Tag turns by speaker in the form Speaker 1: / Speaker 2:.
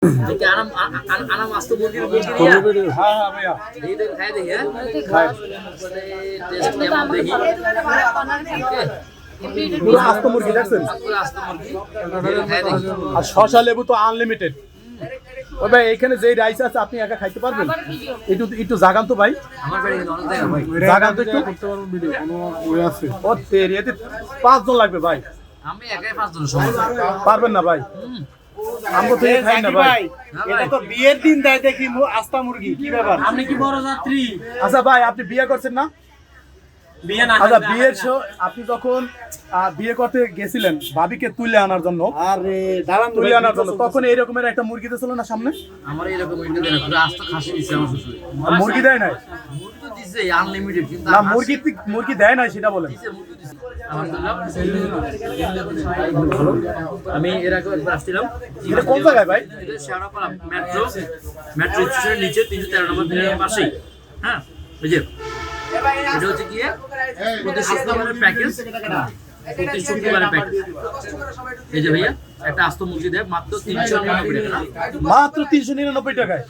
Speaker 1: देखिए आना मस्त मुर्गी दिया।
Speaker 2: हाँ हाँ भैया
Speaker 1: ये तो खाए देखिए टेस्ट केमन देखी
Speaker 2: পুরো আস্ত মুরগি দেখছেন
Speaker 1: पूरा आस्ते मुर्गी खाए देखी
Speaker 2: আর শসা লেবু তো আনলিমিটেড ও ভাই এখানে যে রাইস আছে আপনি একা খাইতে পারবেন একটু একটু জাগান তো ভাই
Speaker 1: আমার বাড়ি কিন্তু অনেক জায়গা ভাই
Speaker 2: জাগান তো একটু
Speaker 3: করতে পারবো ভিডিও কোনো ওই আছে
Speaker 2: ও তেরি এতে 5 জন লাগবে ভাই
Speaker 1: আমি একাই 5 জন সময়
Speaker 2: পারবেন না ভাই আমগো তো খাই না ভাই
Speaker 4: এটা তো বিয়ের দিন দেয় দেখি আস্তা মুরগি কি ব্যাপার?
Speaker 1: আপনি কি বড় যাত্রী
Speaker 2: আচ্ছা ভাই আপনি বিয়ে করছেন না
Speaker 1: বিয়ে না
Speaker 2: আচ্ছা বিয়ের আপনি যখন বিয়ে করতে গেছিলেন ভাবিকে তুলে আনার জন্য
Speaker 4: আরে দাঁড়ান
Speaker 2: তুলে আনার জন্য তখন এইরকমের একটা মুরগি দিয়েছিল না সামনে
Speaker 1: আমার এরকম ইন্ডো দেয় না পুরো আস্ত খাসি দিছে আমার শ্বশুর
Speaker 2: আর মুরগি দেয় নাই
Speaker 1: মুরগি তো দিছে আনলিমিটেড কিন্তু
Speaker 2: না মুরগি দেয় নাই সেটা বলেন
Speaker 1: আমি এর আগে একবার আসছিলাম
Speaker 2: এটা কোন জায়গায় ভাই
Speaker 1: এটা শেওড়াপাড়া মেট্রো স্টেশনের নিচে 313 নম্বর বিল্ডিংয়ের পাশেই হ্যাঁ এই যে এটা হচ্ছে গিয়ে প্রতি শুক্রবারের প্যাকেজ প্রতি শুক্রবারের প্যাকেজ এই যে ভাইয়া একটা আস্ত মুরগি দেয় মাত্র 399 টাকা
Speaker 2: মাত্র 399 টাকায়